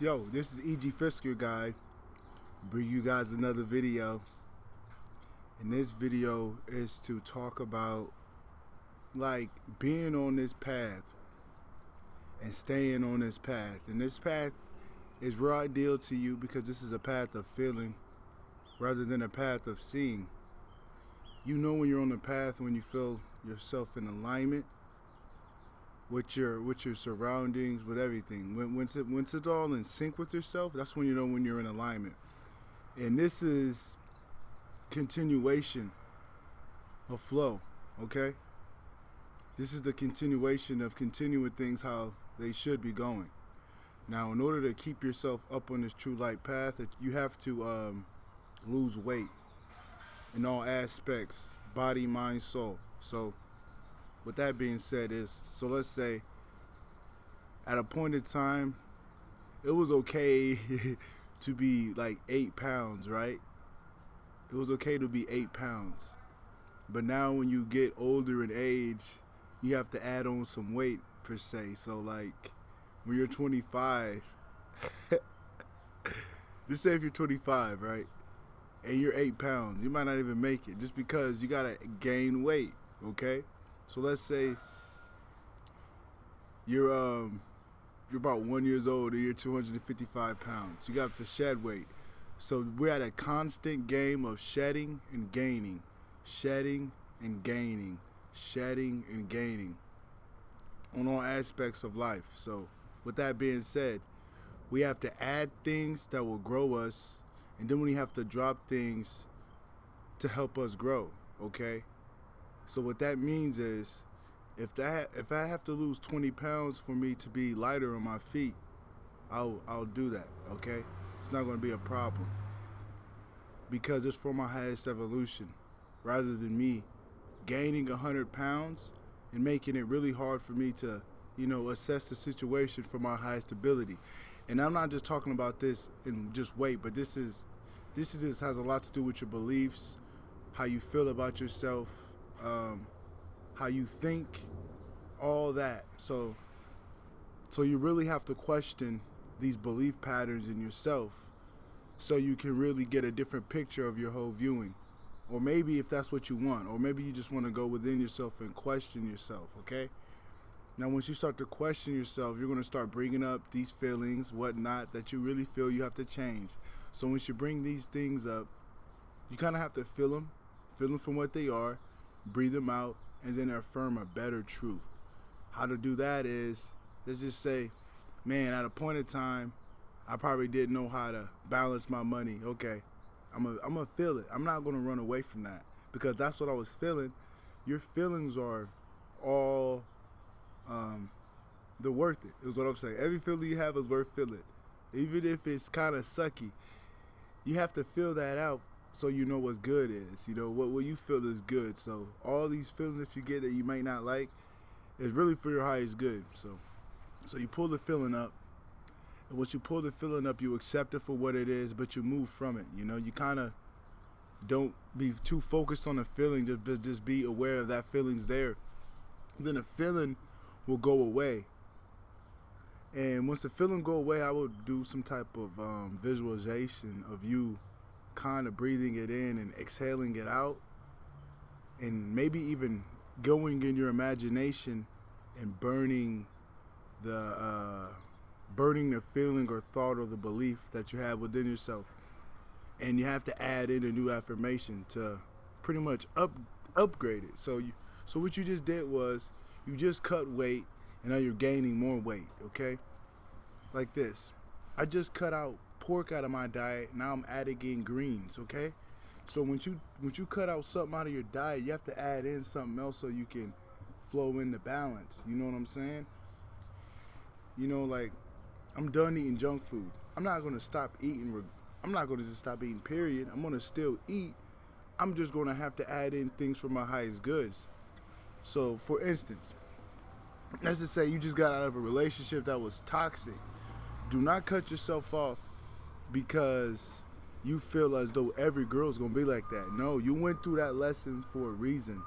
Yo, this is EG Fisker guy. Bring you guys another video. And this video is to talk about like being on this path and staying on this path. And this path is real ideal to you because this is a path of feeling rather than a path of seeing. You know when you're on the path when you feel yourself in alignment with your surroundings, with everything. Once it's all in sync with yourself, that's when you know when you're in alignment. And this is continuation of flow, okay? This is the continuation of continuing things how they should be going. Now, in order to keep yourself up on this true light path, you have to lose weight in all aspects, body, mind, soul. So with that being said so let's say at a point in time, it was okay to be like 8 pounds, right? It was okay to be 8 pounds. But now when you get older in age, you have to add on some weight per se. So like when you're 25, just say if you're 25, right? And you're 8 pounds, you might not even make it just because you gotta gain weight, okay? So let's say you're about 1 year old and you're 255 pounds. You got to shed weight. So we're at a constant game of shedding and gaining, shedding and gaining, shedding and gaining on all aspects of life. So with that being said, we have to add things that will grow us, and then we have to drop things to help us grow, okay? So what that means is if I have to lose 20 pounds for me to be lighter on my feet, I'll do that, okay? It's not going to be a problem because it's for my highest evolution rather than me gaining 100 pounds and making it really hard for me to, assess the situation for my highest ability. And I'm not just talking about this in just weight, but this has a lot to do with your beliefs, how you feel about yourself, how you think, all that. So you really have to question these belief patterns in yourself so you can really get a different picture of your whole viewing. Or maybe if that's what you want, or maybe you just want to go within yourself and question yourself, okay? Now, once you start to question yourself, you're going to start bringing up these feelings, whatnot, that you really feel you have to change. So once you bring these things up, you kind of have to feel them from what they are, breathe them out, and then affirm a better truth. How to do that is, let's just say, man, at a point in time, I probably didn't know how to balance my money. Okay, I'm gonna feel it. I'm not gonna run away from that because that's what I was feeling. Your feelings are all, they're worth it, is what I'm saying. Every feeling you have is worth feeling. Even if it's kind of sucky, you have to feel that out so you know what good is. What you feel is good. So all these feelings that you get that you might not like is really for your highest good. So you pull the feeling up. And once you pull the feeling up, you accept it for what it is, but you move from it. You kind of don't be too focused on the feeling, just be aware of that feeling's there. Then the feeling will go away. And once the feeling go away, I will do some type of visualization of you kind of breathing it in and exhaling it out, and maybe even going in your imagination and burning the feeling or thought or the belief that you have within yourself. And you have to add in a new affirmation to pretty much upgrade it. So what you just did was you just cut weight and now you're gaining more weight, okay? Like this. I just cut out pork out of my diet, now I'm adding in greens, okay? So when you cut out something out of your diet, you have to add in something else so you can flow in the balance. You know what I'm saying? Like, I'm done eating junk food. I'm not going to stop eating. I'm not going to just stop eating, period. I'm going to still eat. I'm just going to have to add in things for my highest goods. So, for instance, let's just say you just got out of a relationship that was toxic. Do not cut yourself off because you feel as though every girl's going to be like that. No, you went through that lesson for a reason.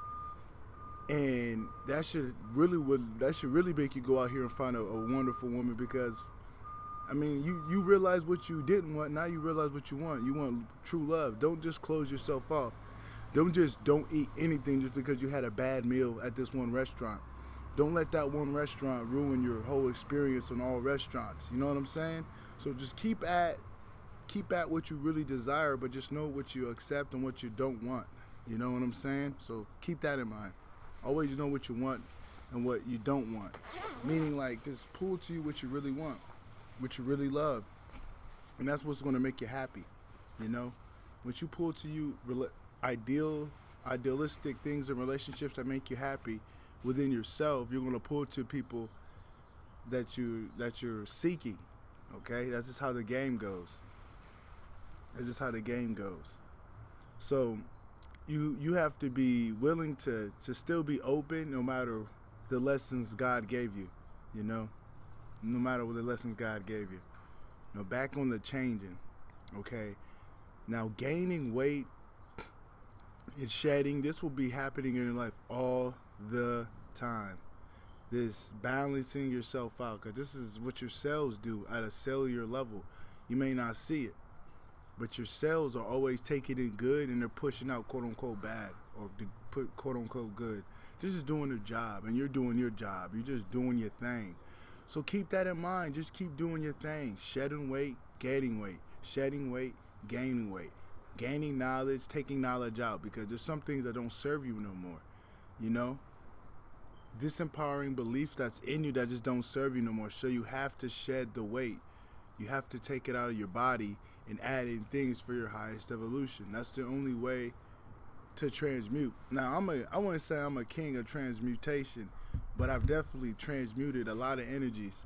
And that should really make you go out here and find a wonderful woman, because I mean, you realize what you didn't want. Now you realize what you want. You want true love. Don't just close yourself off. Don't eat anything just because you had a bad meal at this one restaurant. Don't let that one restaurant ruin your whole experience on all restaurants. You know what I'm saying? So just keep at what you really desire, but just know what you accept and what you don't want. You know what I'm saying? So keep that in mind. Always know what you want and what you don't want. Meaning, like, just pull to you what you really want, what you really love, and that's what's going to make you happy. You know, when you pull to you idealistic things and relationships that make you happy within yourself, you're going to pull to people that you're seeking. Okay, that's just how the game goes. That's just how the game goes. So you have to be willing to still be open no matter the lessons God gave you, you know? No matter what the lessons God gave you. Now back on the changing, okay? Now gaining weight and shedding, this will be happening in your life all the time. This balancing yourself out, because this is what your cells do at a cellular level. You may not see it, but your cells are always taking in good and they're pushing out quote unquote bad, or to put quote unquote good. This is doing their job and you're doing your job. You're just doing your thing. So keep that in mind. Just keep doing your thing. Shedding weight, gaining weight. Shedding weight, gaining weight. Gaining knowledge, taking knowledge out, because there's some things that don't serve you no more. You know? Disempowering beliefs that's in you that just don't serve you no more. So you have to shed the weight. You have to take it out of your body and add in things for your highest evolution. That's the only way to transmute. Now, I want to say I'm a king of transmutation, but I've definitely transmuted a lot of energies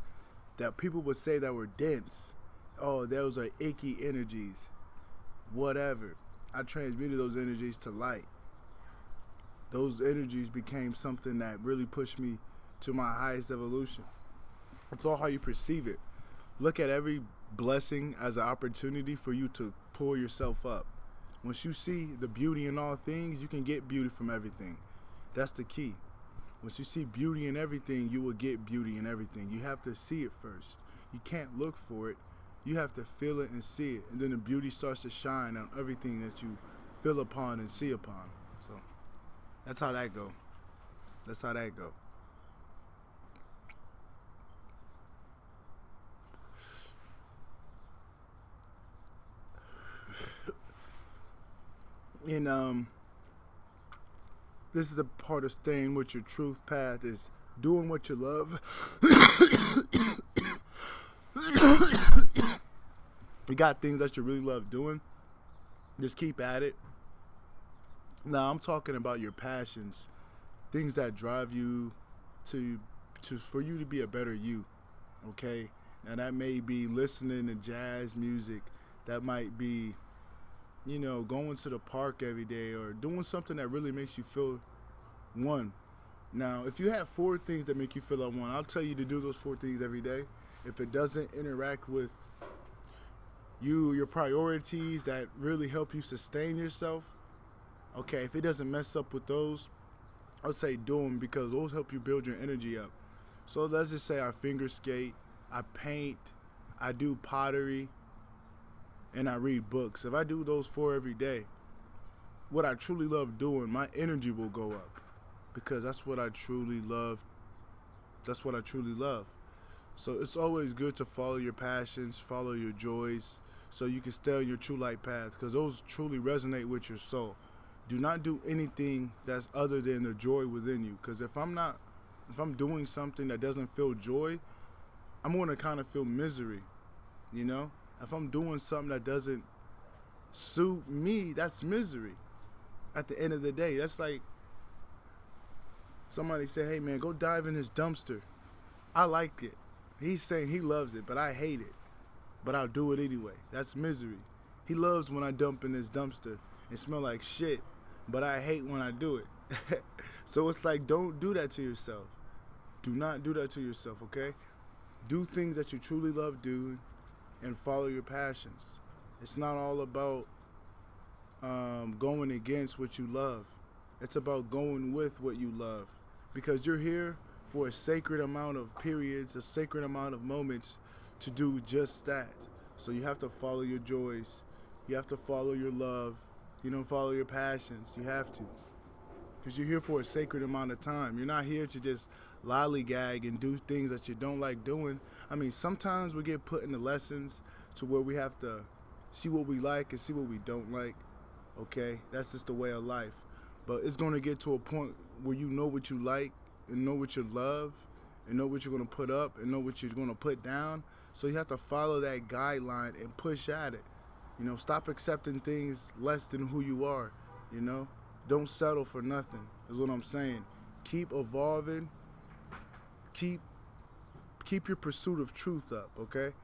that people would say that were dense. Oh, those are icky energies. Whatever. I transmuted those energies to light. Those energies became something that really pushed me to my highest evolution. It's all how you perceive it. Look at every blessing as an opportunity for you to pull yourself up. Once you see the beauty in all things, you can get beauty from everything. That's the key. Once you see beauty in everything, you will get beauty in everything. You have to see it first. You can't look for it. You have to feel it and see it. And then the beauty starts to shine on everything that you feel upon and see upon. So that's how that go. That's how that go. And this is a part of staying with your truth path, is doing what you love. You got things that you really love doing, just keep at it. Now I'm talking about your passions, things that drive you to for you to be a better you. Okay, now that may be listening to jazz music, that might be, you know, going to the park every day, or doing something that really makes you feel one. Now, if you have 4 things that make you feel like one, I'll tell you to do those 4 things every day. If it doesn't interact with your priorities that really help you sustain yourself, okay, if it doesn't mess up with those, I'll say do them, because those help you build your energy up. So let's just say I finger skate, I paint, I do pottery, and I read books. If I do those 4 every day, what I truly love doing, my energy will go up, because that's what I truly love. That's what I truly love. So it's always good to follow your passions, follow your joys, so you can stay on your true light path, because those truly resonate with your soul. Do not do anything that's other than the joy within you, because if I'm doing something that doesn't feel joy, I'm going to kind of feel misery, you know? If I'm doing something that doesn't suit me, that's misery. At the end of the day, that's like somebody say, hey man, go dive in this dumpster. I like it. He's saying he loves it, but I hate it. But I'll do it anyway. That's misery. He loves when I dump in this dumpster and smell like shit, but I hate when I do it. So it's like, don't do that to yourself. Do not do that to yourself, okay? Do things that you truly love doing and follow your passions. It's not all about going against what you love. It's about going with what you love, because you're here for a sacred amount of periods, a sacred amount of moments to do just that. So you have to follow your joys. You have to follow your love. You don't follow your passions. You have to. Because you're here for a sacred amount of time. You're not here to just lollygag and do things that you don't like doing. I mean, sometimes we get put into lessons to where we have to see what we like and see what we don't like. Okay? That's just the way of life. But it's going to get to a point where you know what you like and know what you love and know what you're going to put up and know what you're going to put down. So you have to follow that guideline and push at it. You know, stop accepting things less than who you are, you know? Don't settle for nothing, is what I'm saying. Keep evolving. Keep your pursuit of truth up, okay?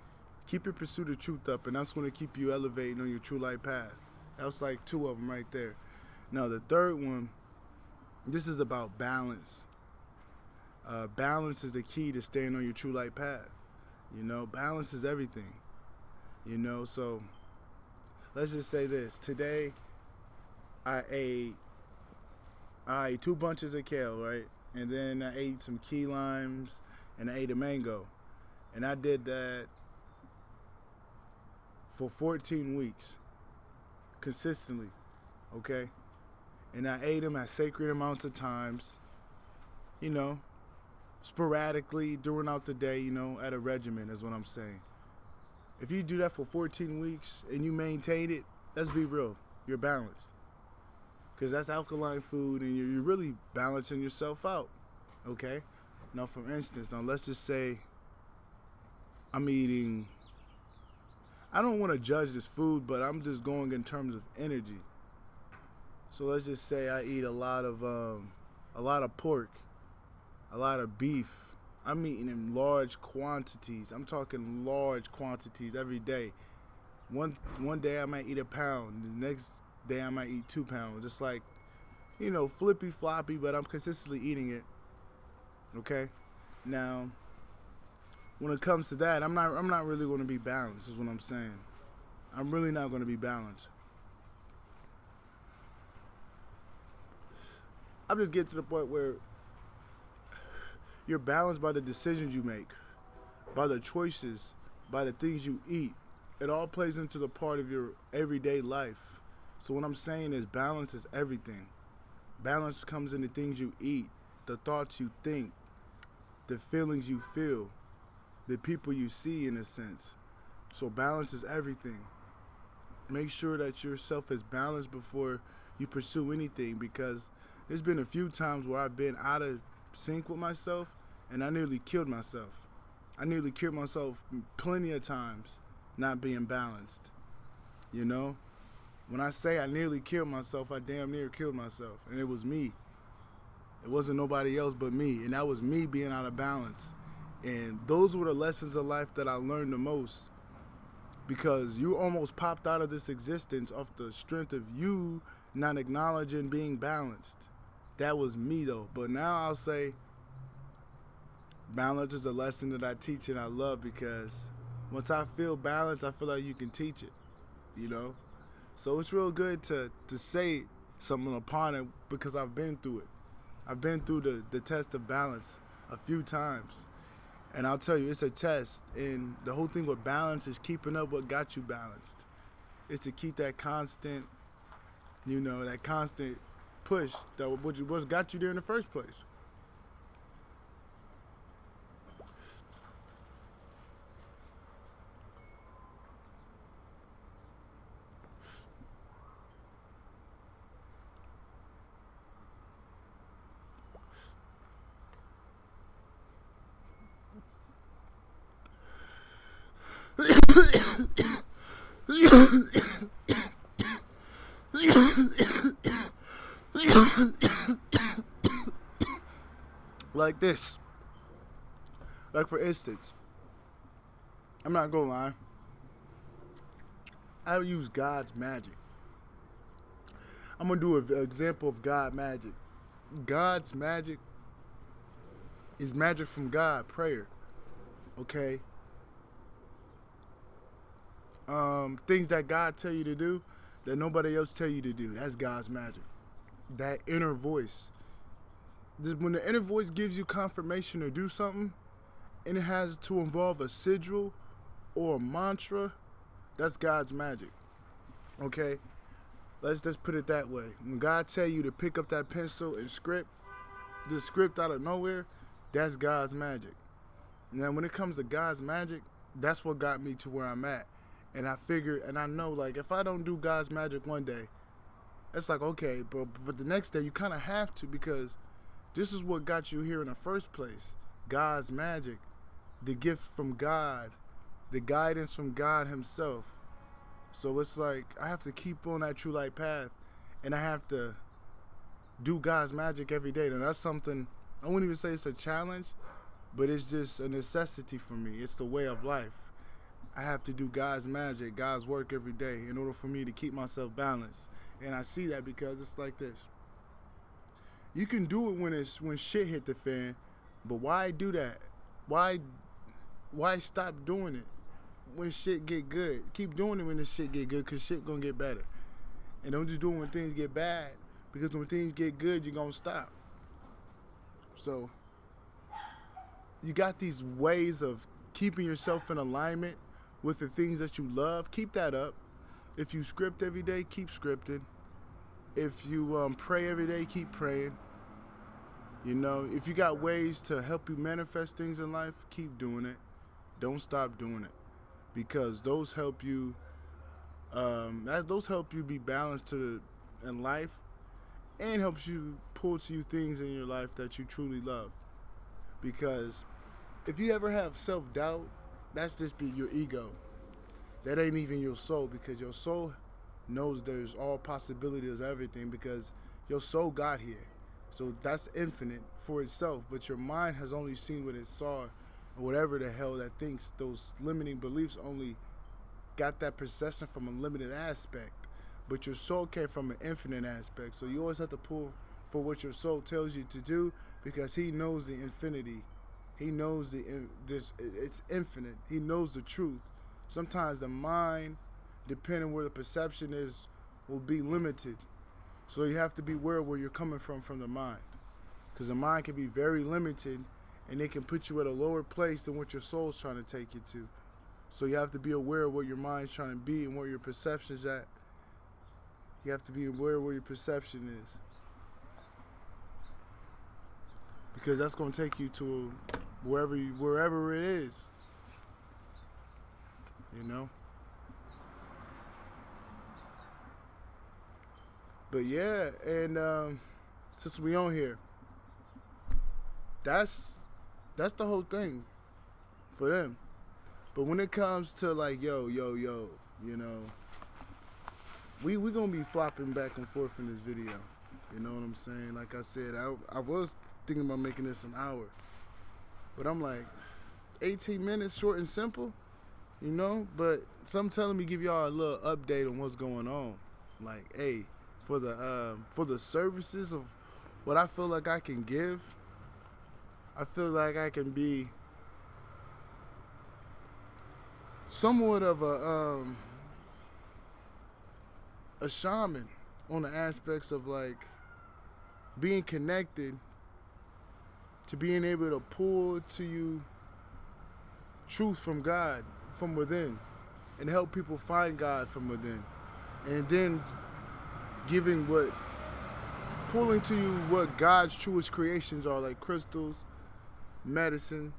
Keep your pursuit of truth up, and that's going to keep you elevating on your true light path. That's like two of them right there. Now, the third one, this is about balance. Balance is the key to staying on your true light path. You know, balance is everything. You know, so let's just say this. Today, I ate 2 bunches of kale, right? And then I ate some key limes and I ate a mango. And I did that for 14 weeks consistently, okay? And I ate them at sacred amounts of times, you know, sporadically throughout the day, you know, at a regimen is what I'm saying. If you do that for 14 weeks and you maintain it, let's be real, you're balanced. Because that's alkaline food and you're really balancing yourself out, okay? Now, for instance, let's just say I'm eating, I don't want to judge this food, but I'm just going in terms of energy. So let's just say I eat a lot of pork, a lot of beef. I'm eating in large quantities. I'm talking large quantities every day. One day I might eat a pound. The next day I might eat 2 pounds. Just like, you know, flippy floppy, but I'm consistently eating it. Okay? Now, when it comes to that, I'm not really going to be balanced, is what I'm saying. I'm really not going to be balanced. I'm just getting to the point where you're balanced by the decisions you make, by the choices, by the things you eat. It all plays into the part of your everyday life. So what I'm saying is balance is everything. Balance comes in the things you eat, the thoughts you think, the feelings you feel, the people you see, in a sense. So balance is everything. Make sure that yourself is balanced before you pursue anything, because there's been a few times where I've been out of sync with myself and I nearly killed myself. I nearly killed myself plenty of times not being balanced. You know? When I say I nearly killed myself, I damn near killed myself. And it was me. It wasn't nobody else but me. And that was me being out of balance. And those were the lessons of life that I learned the most. Because you almost popped out of this existence off the strength of you not acknowledging being balanced. That was me though. But now I'll say balance is a lesson that I teach and I love, because once I feel balance, I feel like you can teach it, you know? So it's real good to say something upon it, because I've been through it. I've been through the test of balance a few times. And I'll tell you, it's a test. And the whole thing with balance is keeping up what got you balanced. It's to keep that constant, you know, that constant push that what got you there in the first place. Like this. Like, for instance, I'm not gonna lie, I use God's magic. I'm gonna do an example of God magic. God's magic is magic from God, prayer. Okay? Things that God tell you to do that nobody else tell you to do. That's God's magic. That inner voice. When the inner voice gives you confirmation to do something, and it has to involve a sigil or a mantra, that's God's magic. Okay? Let's just put it that way. When God tell you to pick up that pencil and script, the script out of nowhere, that's God's magic. Now, when it comes to God's magic, that's what got me to where I'm at. And I figure, and I know, like, if I don't do God's magic one day, it's like, okay, but the next day you kind of have to, because this is what got you here in the first place. God's magic, the gift from God, the guidance from God himself. So it's like I have to keep on that true light path, and I have to do God's magic every day. And that's something, I wouldn't even say it's a challenge, but it's just a necessity for me. It's the way of life. I have to do God's magic, God's work every day in order for me to keep myself balanced. And I see that because it's like this. You can do it when shit hit the fan, but why do that? Why stop doing it when shit get good? Keep doing it when the shit get good, because shit gonna get better. And don't just do it when things get bad, because when things get good, you're gonna stop. So you got these ways of keeping yourself in alignment with the things that you love. Keep that up. If you script every day, keep scripting. If you pray every day, keep praying. You know, if you got ways to help you manifest things in life, keep doing it. Don't stop doing it, because those help you. Those help you be balanced in life, and helps you pull to you things in your life that you truly love. Because if you ever have self-doubt, that's just be your ego. That ain't even your soul, because your soul knows there's all possibilities of everything, because your soul got here. So that's infinite for itself, but your mind has only seen what it saw, or whatever the hell that thinks. Those limiting beliefs only got that perception from a limited aspect, but your soul came from an infinite aspect. So you always have to pull for what your soul tells you to do, because he knows the infinity. He knows it's infinite. He knows the truth. Sometimes the mind, depending where the perception is, will be limited. So you have to be aware where you're coming from the mind. Because the mind can be very limited, and it can put you at a lower place than what your soul's trying to take you to. So you have to be aware of where your mind's trying to be and where your perception's at. You have to be aware of where your perception is. Because that's going to take you to wherever it is. You know? But yeah, and since we on here, that's the whole thing for them. But when it comes to like, yo, you know, we gonna be flopping back and forth in this video. You know what I'm saying? Like I said, I was thinking about making this an hour, but I'm like, 18 minutes, short and simple, you know. But some telling me give y'all a little update on what's going on. Like, hey, for the services of what I feel like I can give, I feel like I can be somewhat of a shaman on the aspects of like being connected to being able to pull to you truth from God from within, and help people find God from within, and then pulling to you what God's truest creations are, like crystals, medicine,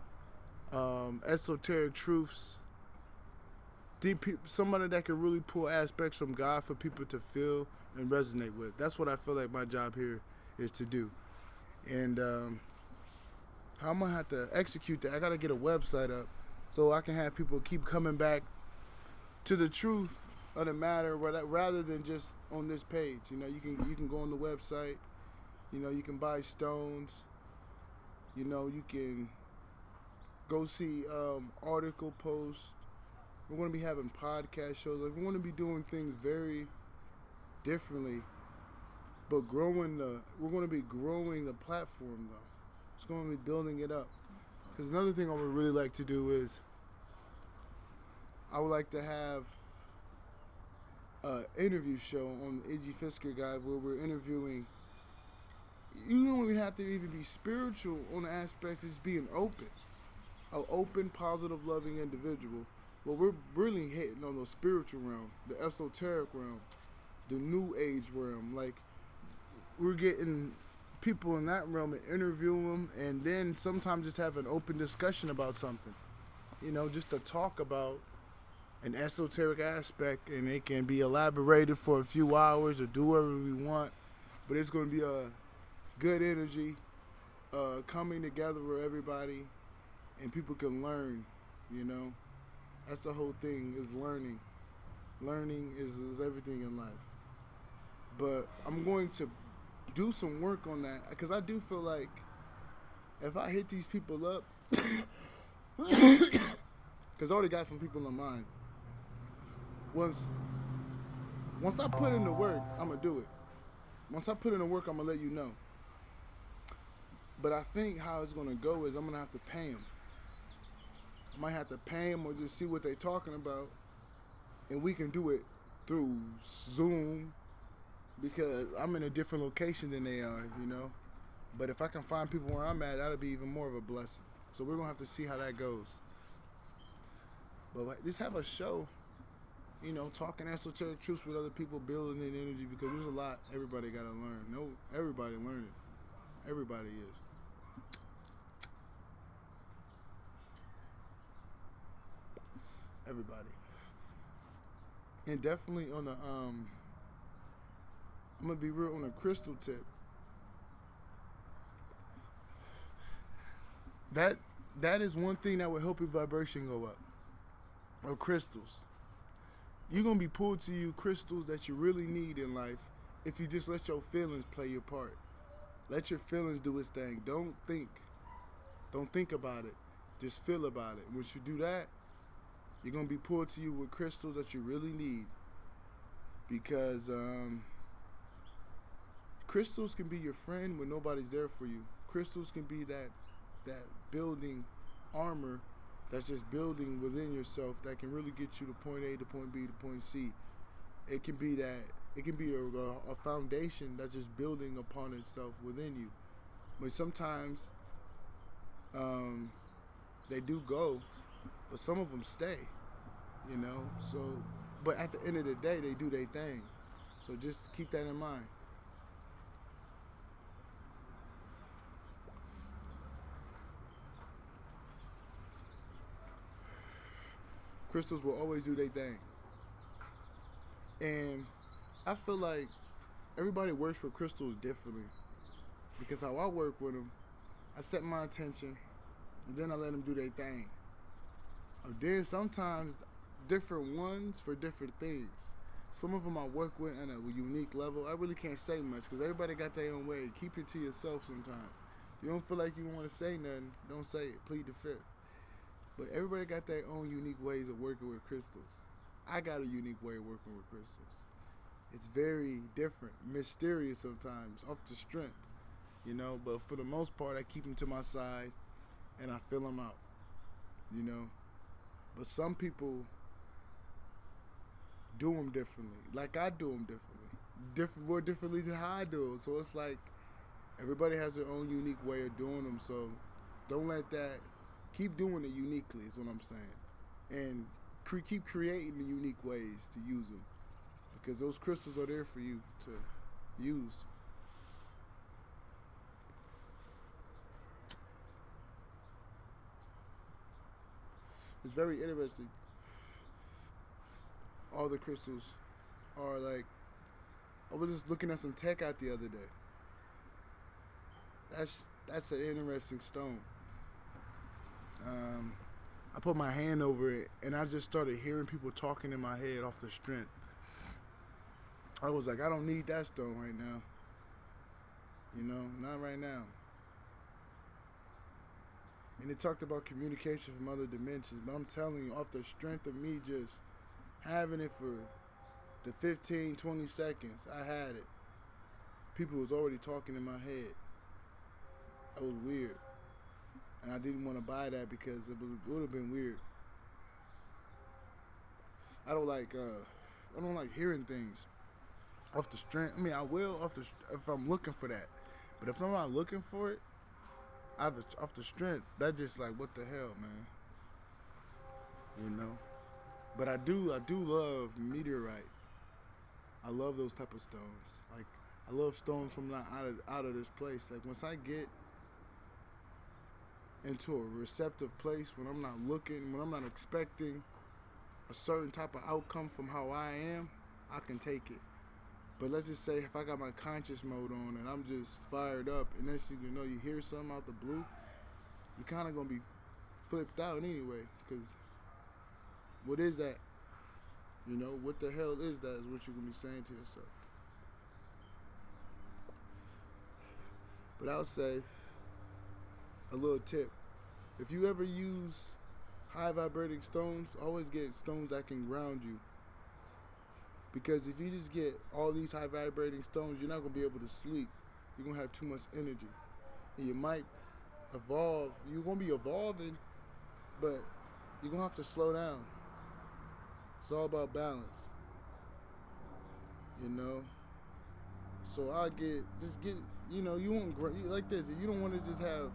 esoteric truths, somebody that can really pull aspects from God for people to feel and resonate with. That's what I feel like my job here is to do. And how I'm going to have to execute that, I got to get a website up so I can have people keep coming back to the truth of the matter rather than just on this page. You know, you can go on the website, you know, you can buy stones, you know, you can go see article posts. We're going to be having podcast shows. Like, we're going to be doing things very differently, but we're going to be growing the platform, though. It's going to be building it up. Because another thing I would really like to do is I would like to have an interview show on the Iggy Fisker guy where we're interviewing. You don't even have to even be spiritual on the aspect of just being open. An open, positive, loving individual But we're really hitting on the spiritual realm, the esoteric realm, the new age realm. Like, we're getting people in that realm and interview them, and then sometimes just have an open discussion about something. Just to talk about an esoteric aspect, and it can be elaborated for a few hours or do whatever we want. But it's going to be a good energy, coming together with everybody, and people can learn. That's the whole thing, is learning. Learning is everything in life. But I'm going to do some work on that, because I do feel like if I hit these people up, because I already got some people in mind. Once I put in the work, I'm going to do it. Once I put in the work, I'm going to let you know. But I think how it's going to go is I'm going to have to pay them. I might have to pay them or just see what they're talking about. And we can do it through Zoom, because I'm in a different location than they are, But if I can find people where I'm at, that'll be even more of a blessing. So we're going to have to see how that goes. But just have a show, talking esoteric truths with other people, building in energy, because there's a lot everybody got to learn. No, everybody learning. Everybody is. Everybody. And definitely on the, I'm going to be real on the crystal tip. That is one thing that will help your vibration go up. Or crystals. You're going to be pulled to you crystals that you really need in life if you just let your feelings play your part. Let your feelings do its thing. Don't think. Don't think about it. Just feel about it. Once you do that, you're going to be pulled to you with crystals that you really need. Because crystals can be your friend when nobody's there for you. Crystals can be that building armor that's just building within yourself that can really get you to point A to point B to point C. It can be a foundation that's just building upon itself within you. But sometimes they do go, but some of them stay, So, but at the end of the day, they do their thing. So just keep that in mind. Crystals will always do their thing. And I feel like everybody works with crystals differently. Because how I work with them, I set my intention, and then I let them do their thing. Then sometimes different ones for different things. Some of them I work with on a unique level. I really can't say much because everybody got their own way. Keep it to yourself sometimes. You don't feel like you want to say nothing, don't say it. Plead the fifth. But everybody got their own unique ways of working with crystals. I got a unique way of working with crystals. It's very different, mysterious sometimes, off the strength, But for the most part, I keep them to my side, and I fill them out, But some people do them differently, like I do them differently, more differently than how I do them. So it's like everybody has their own unique way of doing them. So don't let that. Keep doing it uniquely is what I'm saying. And keep creating the unique ways to use them. Because those crystals are there for you to use. It's very interesting. All the crystals are like, I was just looking at some tech out the other day. That's an interesting stone. I put my hand over it, and I just started hearing people talking in my head off the strength. I was like, I don't need that stone right now. Not right now. And it talked about communication from other dimensions, but I'm telling you, off the strength of me just having it for the 15, 20 seconds, I had it. People was already talking in my head. That was weird. And I didn't want to buy that because it would have been weird. I don't like hearing things off the strength. I mean, I will if I'm looking for that. But if I'm not looking for it, off the strength, that's just like, what the hell, man? But I do love meteorite. I love those type of stones. Like I love stones from not out of this place. Like once I get into a receptive place, when I'm not looking, when I'm not expecting a certain type of outcome from how I am, I can take it. But let's just say if I got my conscious mode on and I'm just fired up, and next thing you know, you hear something out the blue, you're kind of gonna be flipped out anyway. Because what is that? You know, what the hell is that? Is what you're gonna be saying to yourself. But I'll say a little tip: if you ever use high vibrating stones, always get stones that can ground you. Because if you just get all these high vibrating stones, you're not gonna be able to sleep. You're gonna have too much energy, and you might evolve. You're gonna be evolving, but you're gonna have to slow down. It's all about balance, you know. So I just get, you know, you want like this. If you don't want to just have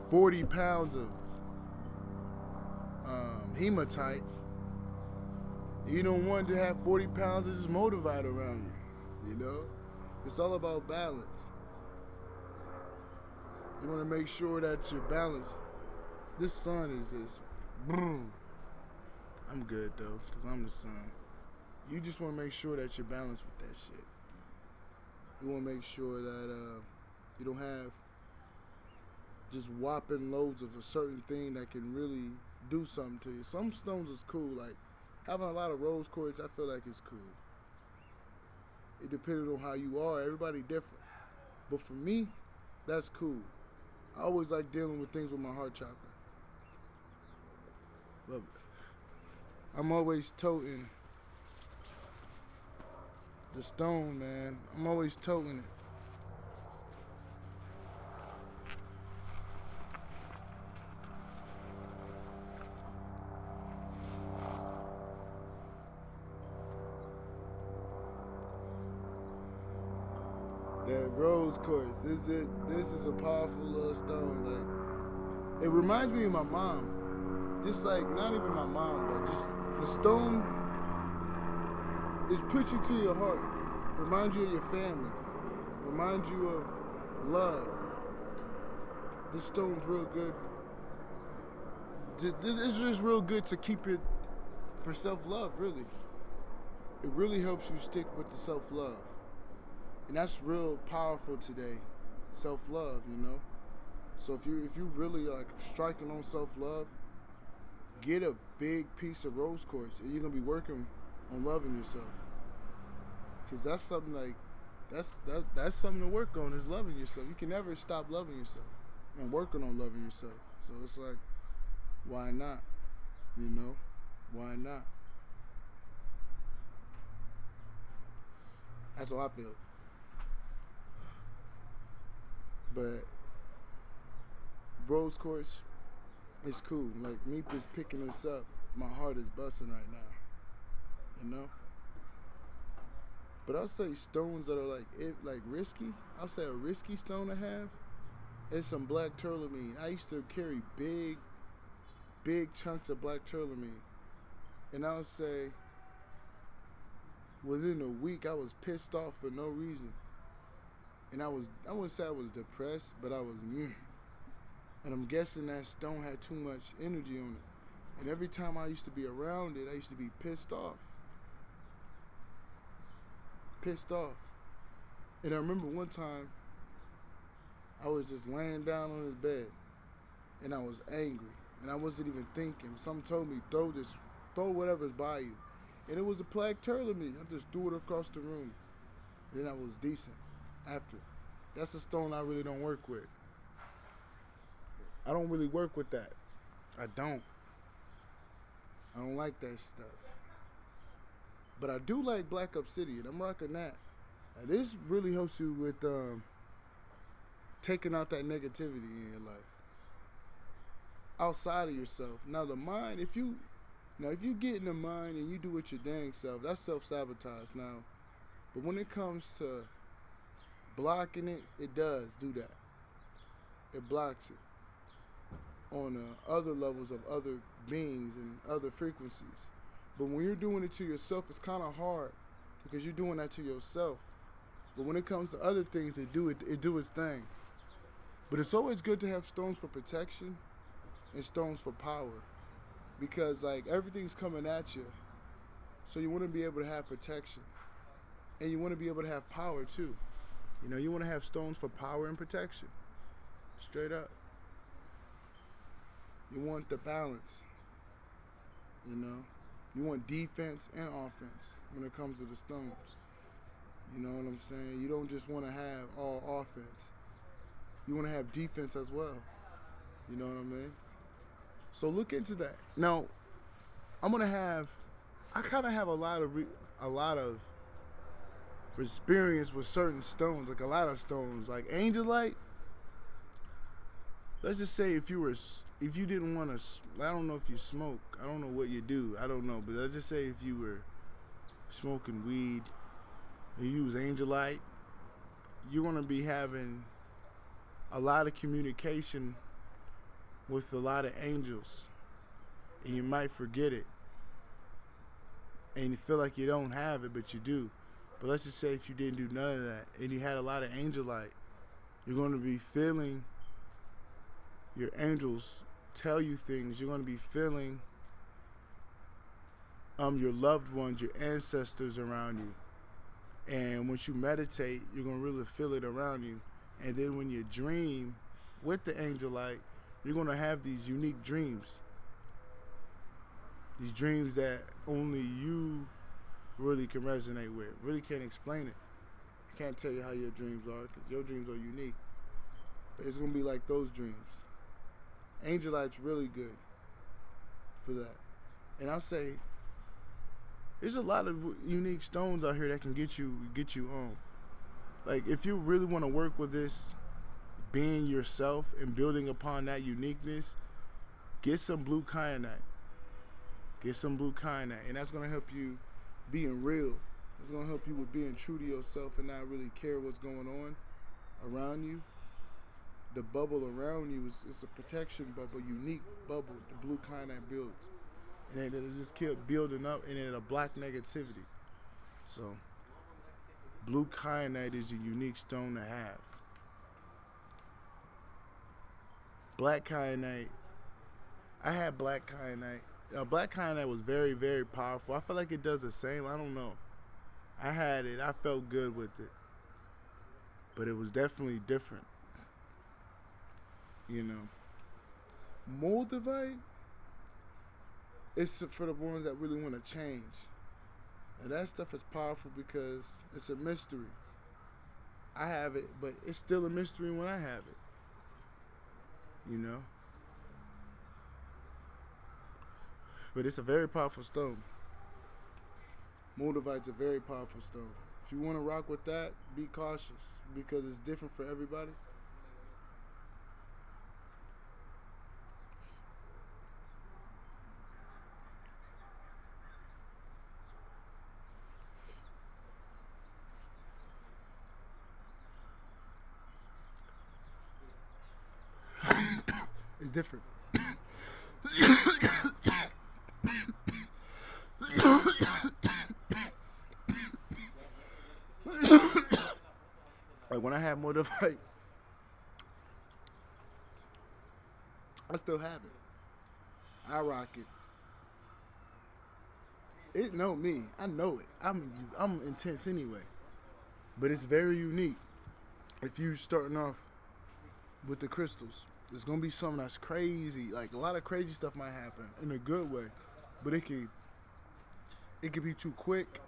40 pounds of hematite, you don't want to have 40 pounds of just motivate around you. You know, it's all about balance. You want to make sure that you're balanced. This sun is just, I'm good though, cause I'm the sun. You just want to make sure that you're balanced with that shit. You want to make sure that you don't have just whopping loads of a certain thing that can really do something to you. Some stones is cool, like having a lot of rose quartz. I feel like it's cool. It depends on how you are. Everybody different, but for me, that's cool. I always like dealing with things with my heart chakra. Love it. I'm always toting the stone, man. I'm always toting it. That rose quartz. This is a powerful little stone. Like it reminds me of my mom. Just like not even my mom, but just the stone is put you to your heart. Remind you of your family. Remind you of love. This stone's real good. It's just real good to keep it for self-love, really. It really helps you stick with the self-love. And that's real powerful today. Self-love, you know? So if you really like striking on self-love, get a big piece of rose quartz and you're gonna be working on loving yourself. Cause that's something like that's something to work on is loving yourself. You can never stop loving yourself and working on loving yourself. So it's like, why not? You know? Why not? That's how I feel. But rose quartz is cool. Like me just picking this up, my heart is busting right now. You know? But I'll say stones that are like risky. I'll say a risky stone to have is some black tourmaline. I used to carry big chunks of black tourmaline. And I would say within a week I was pissed off for no reason. And I wouldn't say I was depressed, but I was and I'm guessing that stone had too much energy on it. And every time I used to be around it, I used to be pissed off. Pissed off. And I remember one time I was just laying down on his bed and I was angry and I wasn't even thinking. Something told me throw whatever's by you. And it was a black tourmaline. I just threw it across the room. And then I was decent after. That's a stone I really don't work with. I don't really work with that. I don't like that stuff. But I do like black obsidian. I'm rocking that. Now this really helps you with taking out that negativity in your life. Outside of yourself. Now the mind, if you get in the mind and you do it your dang self, that's self-sabotage now. But when it comes to blocking it, it does do that. It blocks it on other levels of other beings and other frequencies. But when you're doing it to yourself, it's kind of hard because you're doing that to yourself. But when it comes to other things, it do its thing. But it's always good to have stones for protection and stones for power, because like everything's coming at you, so you want to be able to have protection, and you want to be able to have power too. You know, you want to have stones for power and protection. Straight up. You want the balance. You know, you want defense and offense when it comes to the stones. You know what I'm saying? You don't just want to have all offense. You want to have defense as well. You know what I mean? So look into that. Now, I kind of have a lot of experience with certain stones, like a lot of stones, like angelite. Let's just say if you didn't want to, I don't know if you smoke, I don't know what you do, I don't know, but let's just say if you were smoking weed and you use angelite, you're going to be having a lot of communication with a lot of angels, and you might forget it, and you feel like you don't have it, but you do. But let's just say if you didn't do none of that and you had a lot of angelite, you're going to be feeling your angels tell you things. You're going to be feeling your loved ones, your ancestors around you. And once you meditate, you're going to really feel it around you. And then when you dream with the angelite, you're going to have these unique dreams. These dreams that only you really can resonate with. Really can't explain it. I can't tell you how your dreams are, because your dreams are unique. But it's going to be like those dreams. Angelite's really good for that. And I'll say, there's a lot of unique stones out here that can get you on. Like, if you really want to work with this, being yourself and building upon that uniqueness, get some blue kyanite. Get some blue kyanite. And that's going to help you being real. It's going to help you with being true to yourself and not really care what's going on around you. The bubble around you is a protection bubble, unique bubble the blue kyanite builds. And then it'll just keep building up, and then it'll block negativity. So, blue kyanite is a unique stone to have. Black kyanite, I had black kyanite. Black kyanite was very, very powerful. I feel like it does the same. I don't know. I had it. I felt good with it. But it was definitely different. You know. Moldavite, it's for the ones that really want to change. And that stuff is powerful because it's a mystery. I have it, but it's still a mystery when I have it. You know? But it's a very powerful stone. Moldavite's a very powerful stone. If you want to rock with that, be cautious because it's different for everybody. It's different. Like when I had Moldavite, I still have it. I rock it. It know me. I know it. I'm intense anyway. But it's very unique. If you starting off with the crystals, there's gonna be something that's crazy. Like a lot of crazy stuff might happen in a good way, but it could be too quick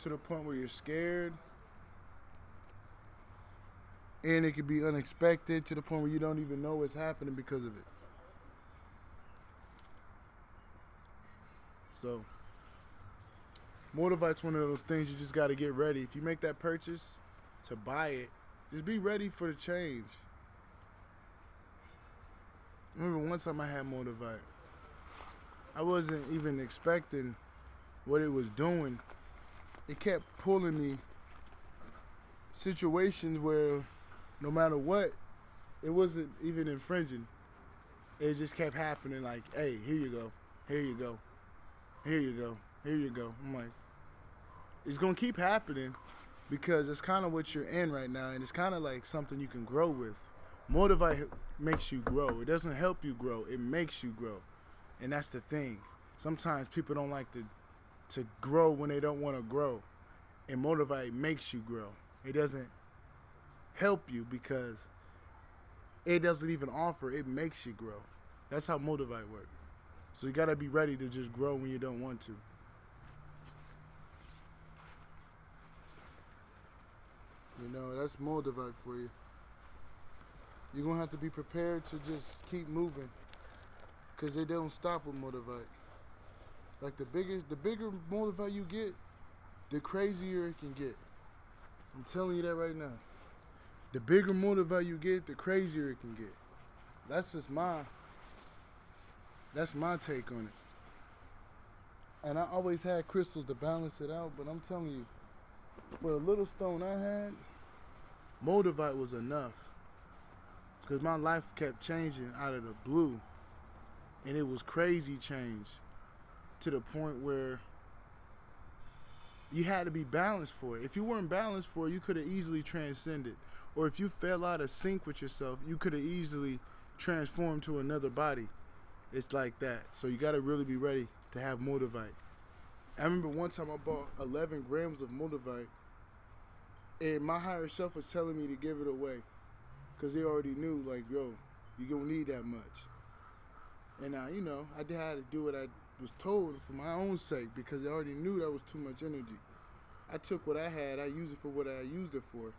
to the point where you're scared, and it could be unexpected to the point where you don't even know what's happening because of it. So, Moldavite's one of those things you just got to get ready. If you make that purchase to buy it, just be ready for the change. I remember one time I had Moldavite. I wasn't even expecting what it was doing. It kept pulling me situations where no matter what, it wasn't even infringing. It just kept happening like, hey, here you go, here you go, here you go. Here you go. I'm like, it's gonna keep happening because it's kind of what you're in right now, and it's kind of like something you can grow with. Motivate makes you grow. It doesn't help you grow. It makes you grow, and that's the thing. Sometimes people don't like to grow when they don't want to grow, and motivate makes you grow. It doesn't help you because it doesn't even offer. It makes you grow. That's how motivate works. So you gotta be ready to just grow when you don't want to. You know, that's motivate for you. You're gonna have to be prepared to just keep moving, cause they don't stop with motivate. Like the bigger motivate you get, the crazier it can get. I'm telling you that right now. The bigger motivate you get, the crazier it can get. That's just that's my take on it. And I always had crystals to balance it out, but I'm telling you, for the little stone I had, motivate was enough. Because my life kept changing out of the blue. And it was crazy change to the point where you had to be balanced for it. If you weren't balanced for it, you could have easily transcended. Or if you fell out of sync with yourself, you could have easily transformed to another body. It's like that. So you got to really be ready to have motivate. I remember one time I bought 11 grams of motivate, and my higher self was telling me to give it away because they already knew, like, yo, you don't need that much. And I had to do what I was told for my own sake because I already knew that was too much energy. I took what I had, I used it for what I used it for,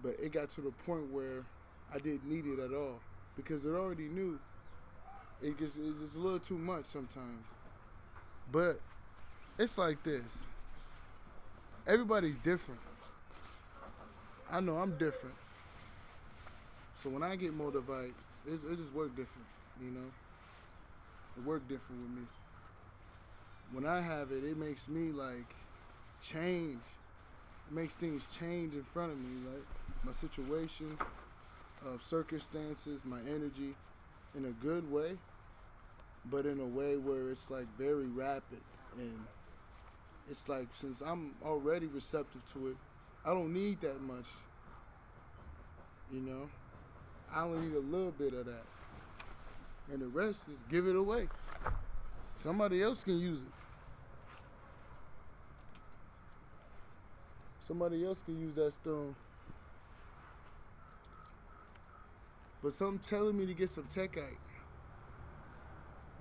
but it got to the point where I didn't need it at all because it already knew it's just a little too much sometimes. But it's like this. Everybody's different. I know I'm different. So when I get motivated, it just work different, you know? It work different with me. When I have it, it makes me like change. It makes things change in front of me, like my situation, circumstances, my energy, in a good way, but in a way where it's like very rapid. And it's like, since I'm already receptive to it, I don't need that much, you know? I only need a little bit of that. And the rest is give it away. Somebody else can use it. Somebody else can use that stone. But something telling me to get some techite.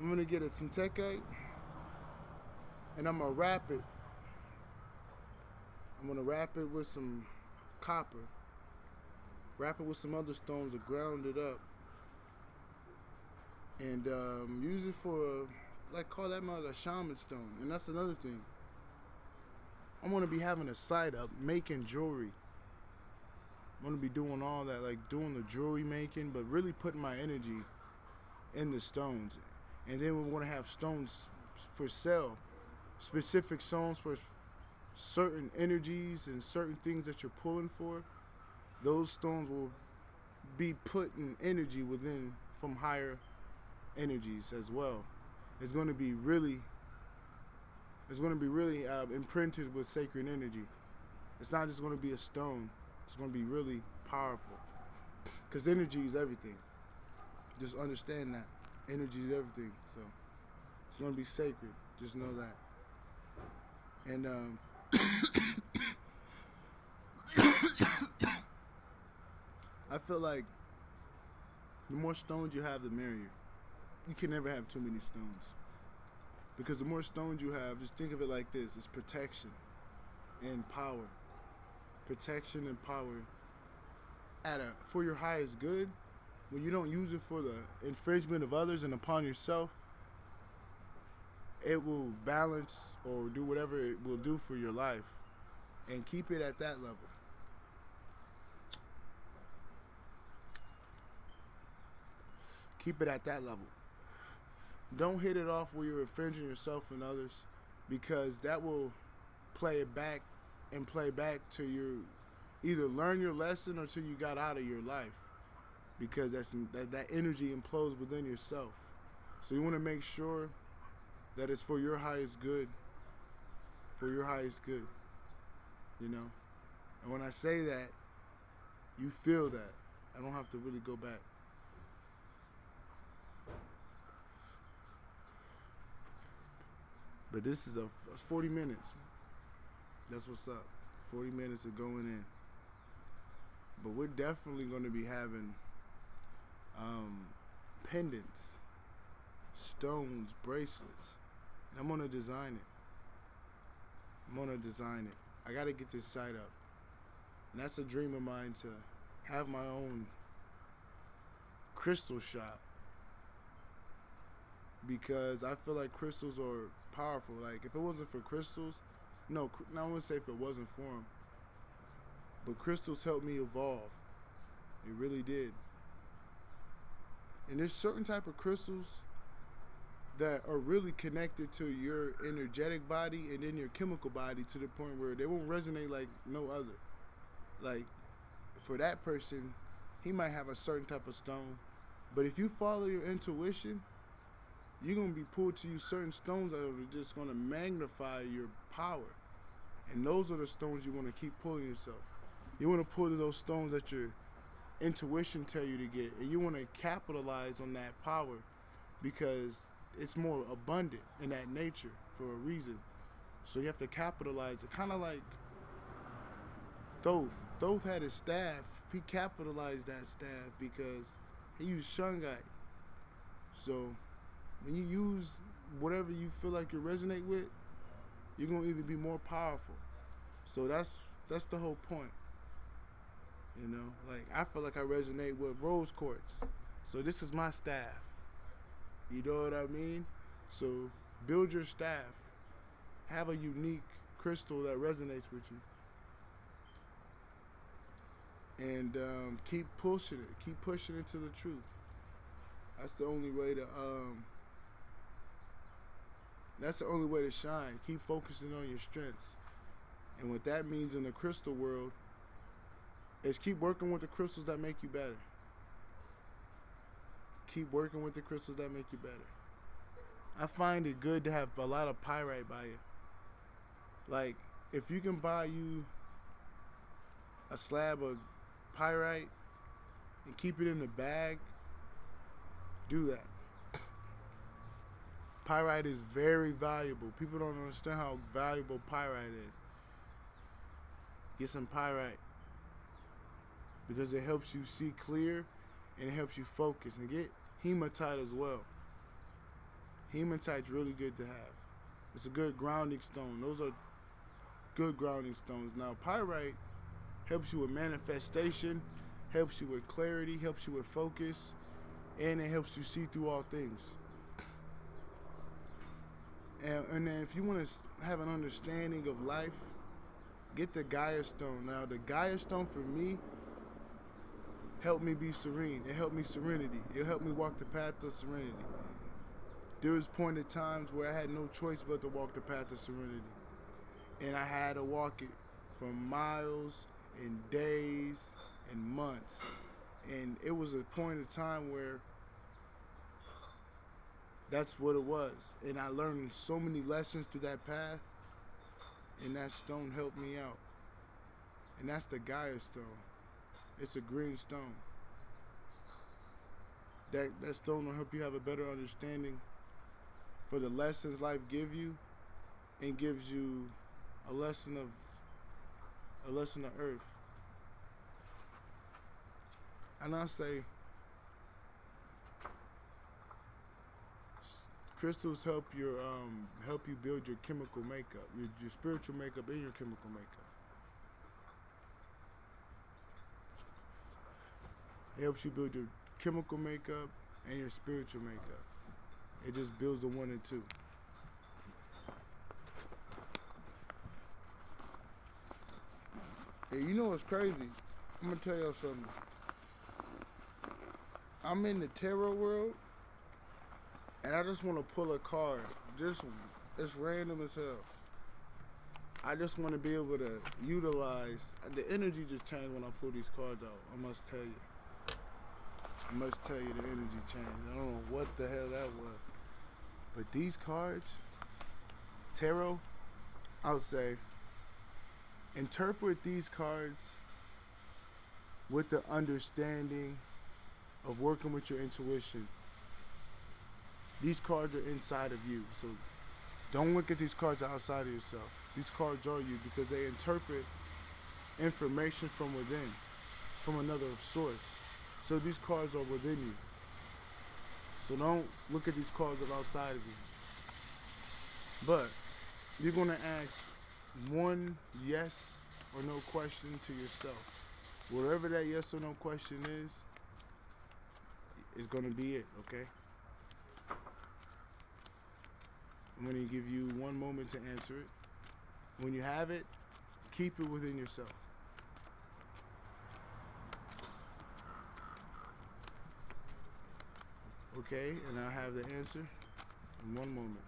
I'm gonna get some techite, and I'm gonna wrap it. I'm gonna wrap it with some copper. Wrap it with some other stones to ground it up. And use it for, call that a shaman stone. And that's another thing. I'm gonna be having a site up making jewelry. I'm gonna be doing all that, like doing the jewelry making, but really putting my energy in the stones. And then we're gonna have stones for sale, specific stones for certain energies and certain things that you're pulling for. Those stones will be putting energy within from higher energies as well. It's going to be really imprinted with sacred energy. It's not just going to be a stone. It's going to be really powerful. Because energy is everything. Just understand that. Energy is everything. So it's going to be sacred. Just know that. And I feel like the more stones you have, the merrier. You can never have too many stones. Because the more stones you have, just think of it like this. It's protection and power. Protection and power for your highest good. When you don't use it for the infringement of others and upon yourself, it will balance or do whatever it will do for your life. And keep it at that level. Keep it at that level. Don't hit it off where you're infringing yourself and others, because that will play back to your, either learn your lesson or till you got out of your life, because that energy implodes within yourself. So you want to make sure that it's for your highest good for your highest good, you know? And when I say that, you feel that. I don't have to really go back. But this is 40 minutes. That's what's up. 40 minutes of going in. But we're definitely going to be having pendants, stones, bracelets. And I'm going to design it. I got to get this site up. And that's a dream of mine, to have my own crystal shop. Because I feel like crystals are powerful. Like, if it wasn't for crystals, no, I wouldn't say if it wasn't for them, but crystals helped me evolve. It really did. And there's certain type of crystals that are really connected to your energetic body and then your chemical body, to the point where they won't resonate like no other. Like, for that person, he might have a certain type of stone, but if you follow your intuition, you're going to be pulled to you certain stones that are just going to magnify your power. And those are the stones you want to keep pulling yourself. You want to pull to those stones that your intuition tell you to get. And you want to capitalize on that power, because it's more abundant in that nature for a reason. So you have to capitalize it. Kind of like Thoth. Thoth had his staff. He capitalized that staff because he used shungite. So when you use whatever you feel like you resonate with, you're going to even be more powerful. So that's the whole point. You know, like, I feel like I resonate with rose quartz. So this is my staff. You know what I mean? So build your staff. Have a unique crystal that resonates with you. And keep pushing it. Keep pushing it to the truth. That's the only way to shine. Keep focusing on your strengths. And what that means in the crystal world is keep working with the crystals that make you better. Keep working with the crystals that make you better. I find it good to have a lot of pyrite by you. Like, if you can buy you a slab of pyrite and keep it in a bag, do that. Pyrite is very valuable. People don't understand how valuable pyrite is. Get some pyrite, because it helps you see clear and it helps you focus. And get hematite as well. Hematite's really good to have. It's a good grounding stone. Those are good grounding stones. Now, pyrite helps you with manifestation, helps you with clarity, helps you with focus, and it helps you see through all things. And then if you want to have an understanding of life, get the Gaia stone. Now, the Gaia stone for me helped me be serene. It helped me serenity. It helped me walk the path of serenity. There was pointed times where I had no choice but to walk the path of serenity. And I had to walk it for miles and days and months. And it was a point in time where that's what it was. And I learned so many lessons through that path. And that stone helped me out. And that's the Gaia stone. It's a green stone. That stone will help you have a better understanding for the lessons life give you, and gives you a lesson of earth. And I say, crystals help you build your chemical makeup, your spiritual makeup and your chemical makeup. It helps you build your chemical makeup and your spiritual makeup. It just builds the one and two. Hey, you know what's crazy? I'm gonna tell y'all something. I'm in the tarot world, and I just want to pull a card. It's random as hell. I just want to be able to utilize the energy. Just changed when I pull these cards out. I must tell you the energy changed. I don't know what the hell that was, but these cards, tarot, I would say interpret these cards with the understanding of working with your intuition. These cards are inside of you, so don't look at these cards outside of yourself. These cards are you because they interpret information from within, from another source. So these cards are within you. So don't look at these cards that are outside of you. But you're going to ask one yes or no question to yourself. Whatever that yes or no question is going to be it, okay? I'm going to give you one moment to answer it. When you have it, keep it within yourself. Okay, and I'll have the answer in one moment.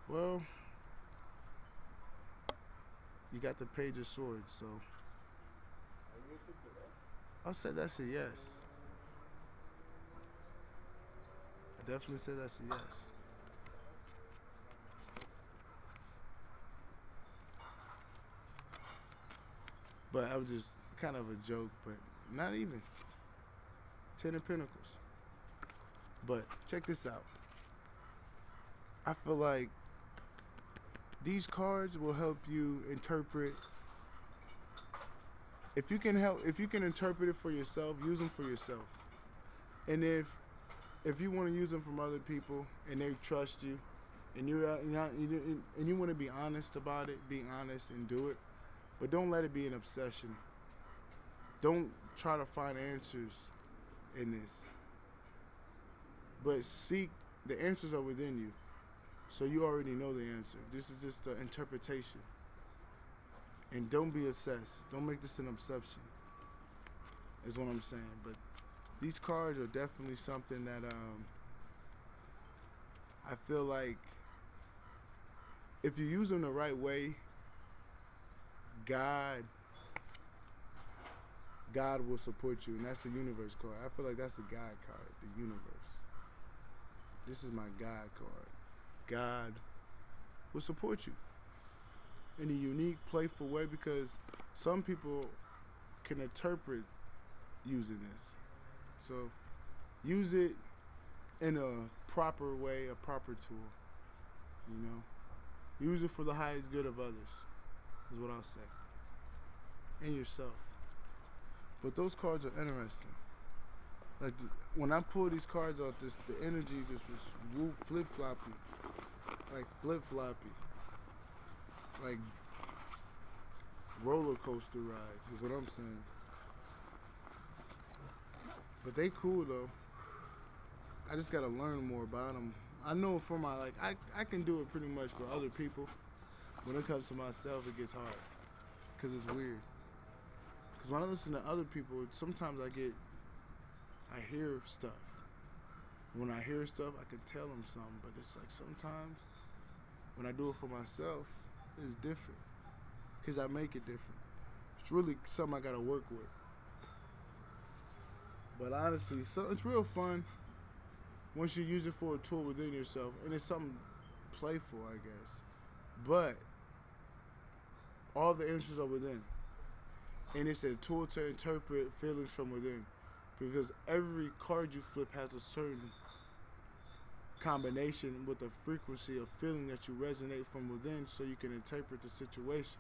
Well, you got the Page of Swords, so I'll say that's a yes. I definitely say that's a yes. But I was just kind of a joke, but not even. 10 of Pentacles. But check this out. I feel like these cards will help you interpret. If you can interpret it for yourself, use them for yourself. And if you want to use them from other people and they trust you, and you want to be honest about it, be honest and do it, but don't let it be an obsession. Don't try to find answers in this, but seek the answers are within you, so you already know the answer. This is just the interpretation, and don't be obsessed. Don't make this an obsession. Is what I'm saying. But these cards are definitely something that I feel like if you use them the right way, God will support you, and that's the universe card. I feel like that's the God card, the universe. This is my God card. God will support you in a unique, playful way because some people can interpret using this. So use it in a proper way, a proper tool. You know, use it for the highest good of others. Is what I'll say, and yourself. But those cards are interesting. Like when I pull these cards out, the energy just was flip floppy, like roller coaster ride. Is what I'm saying. But they cool though. I just gotta learn more about them. I know for my I can do it pretty much for other people. When it comes to myself, it gets hard because it's weird. Because when I listen to other people, sometimes I hear stuff. When I hear stuff, I can tell them something. But it's like sometimes when I do it for myself, it's different. Because I make it different. It's really something I got to work with. But honestly, it's real fun once you use it for a tool within yourself. And it's something playful, I guess. But all the answers are within. And it's a tool to interpret feelings from within. Because every card you flip has a certain combination with a frequency of feeling that you resonate from within so you can interpret the situation.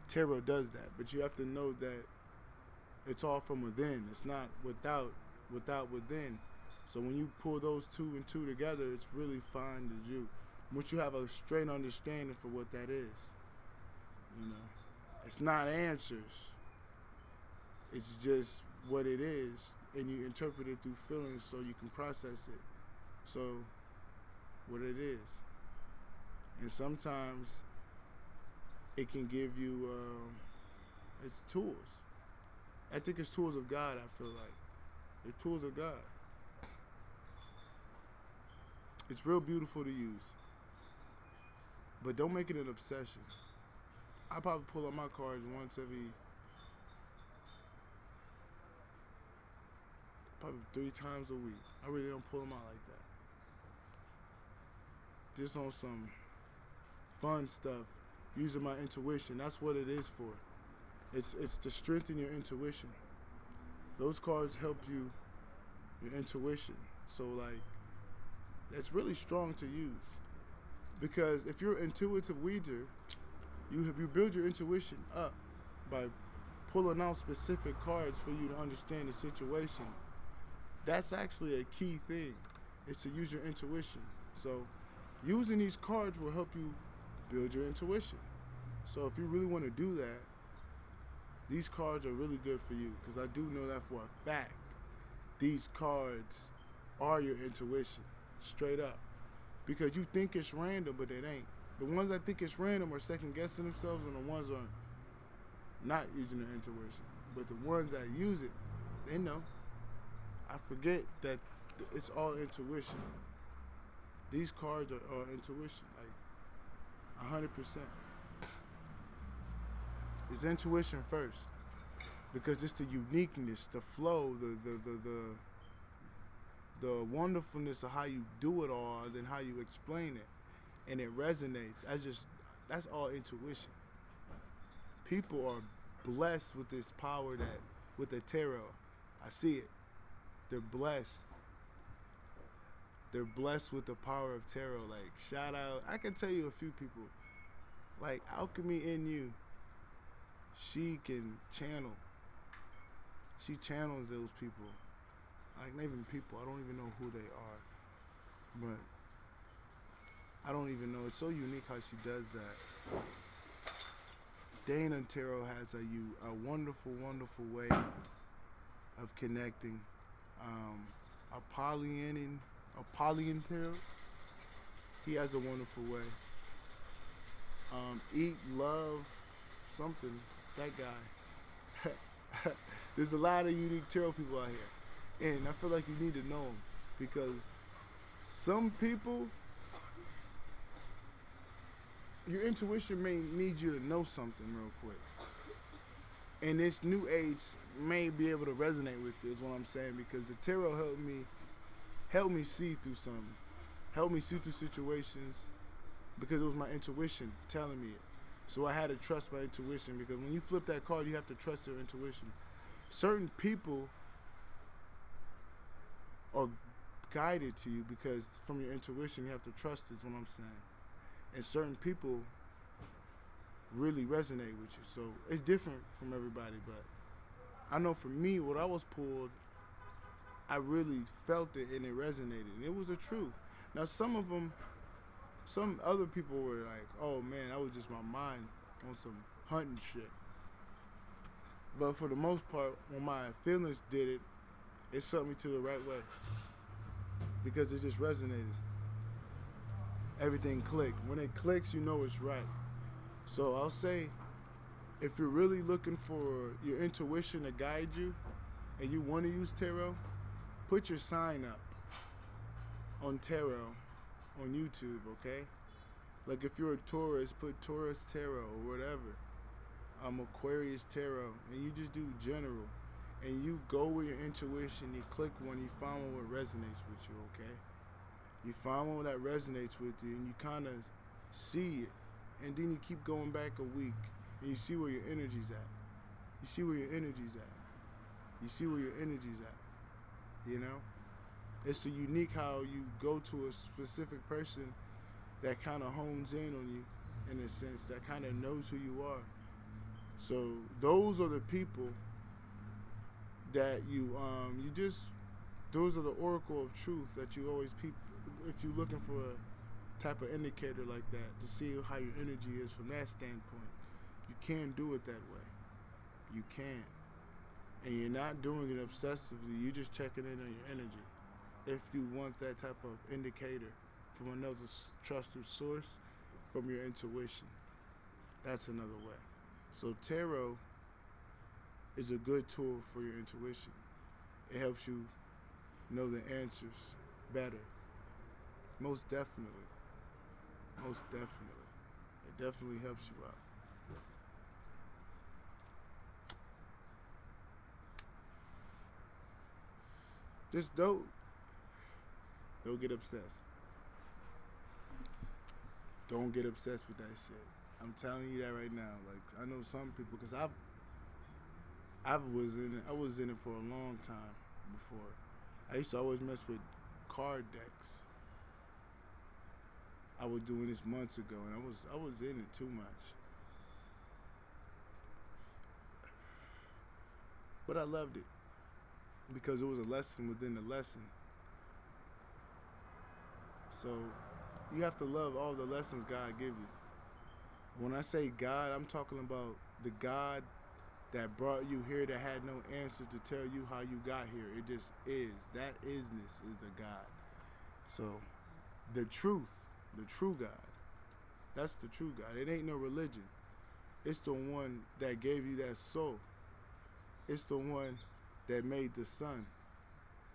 Tarot does that, but you have to know that it's all from within. It's not without within. So when you pull those two and two together, it's really fine to do. Once you have a straight understanding for what that is. You know, it's not answers. It's just what it is, and you interpret it through feelings so you can process it. So, what it is. And sometimes it can give you, it's tools. I think it's tools of God, I feel like. It's tools of God. It's real beautiful to use. But don't make it an obsession. I probably pull out my cards once every probably 3 times a week. I really don't pull them out like that. Just on some fun stuff, using my intuition. That's what it is for. It's to strengthen your intuition. Those cards help you, your intuition. So like, it's really strong to use. Because if you're an intuitive reader, you build your intuition up by pulling out specific cards for you to understand the situation. That's actually a key thing, is to use your intuition. So using these cards will help you build your intuition. So if you really want to do that, these cards are really good for you, because I do know that for a fact. These cards are your intuition, straight up. Because you think it's random, but it ain't. The ones that think it's random are second guessing themselves, and the ones are not using their intuition. But the ones that use it, they know. I forget that it's all intuition. These cards are intuition, like 100%. It's intuition first, because it's the uniqueness, the flow, the wonderfulness of how you do it all, and then how you explain it, and it resonates. That's all intuition. People are blessed with this power with the tarot. I see it. They're blessed. They're blessed with the power of tarot. Like, shout out. I can tell you a few people. Like, Alchemy in You. She can channel. She channels those people. Like, not even people. I don't even know who they are. But I don't even know. It's so unique how she does that. Dana Tarot has a wonderful, wonderful way of connecting. Apollyon Tarot, he has a wonderful way. Eat, Love, something, that guy. There's a lot of unique tarot people out here, and I feel like you need to know them, because some people, your intuition may need you to know something real quick. And this new age may be able to resonate with you, is what I'm saying, because the tarot helped me see through something. Helped me see through situations, because it was my intuition telling me it. So I had to trust my intuition, because when you flip that card, you have to trust your intuition. Certain people are guided to you, because from your intuition, you have to trust it, is what I'm saying. And certain people really resonate with you. So it's different from everybody, but I know for me, what I was pulled, I really felt it and it resonated. And it was the truth. Now some other people were like, oh man, that was just my mind on some hunting shit. But for the most part, when my feelings did it, it sent me to the right way. Because it just resonated. Everything clicked. When it clicks, you know it's right. So I'll say, if you're really looking for your intuition to guide you, and you want to use tarot, put your sign up on tarot on YouTube, okay? Like if you're a Taurus, put Taurus Tarot or whatever. Aquarius Tarot, and you just do general. And you go with your intuition, you click one, you find one what resonates with you, okay? You find one that resonates with you, and you kind of see it. And then you keep going back a week, and you see where your energy's at. You see where your energy's at. You see where your energy's at. You know? It's a unique how you go to a specific person that kind of hones in on you, in a sense, that kind of knows who you are. So those are the people that those are the oracle of truth that you always if you're looking for a type of indicator like that, to see how your energy is from that standpoint. You can't do it that way. You can't. And you're not doing it obsessively. You're just checking in on your energy. If you want that type of indicator from another trusted source, from your intuition, that's another way. So tarot is a good tool for your intuition. It helps you know the answers better. Most definitely. Most definitely. It definitely helps you out. Just don't get obsessed. Don't get obsessed with that shit. I'm telling you that right now. Like I know some people, cause I was in it for a long time before. I used to always mess with card decks. I was doing this months ago, and I was in it too much. But I loved it because it was a lesson within the lesson. So you have to love all the lessons God give you. When I say God, I'm talking about the God that brought you here that had no answer to tell you how you got here. It just is. That isness is the God. So the truth, the true God, that's the true God. It ain't no religion. It's the one that gave you that soul. It's the one that made the sun.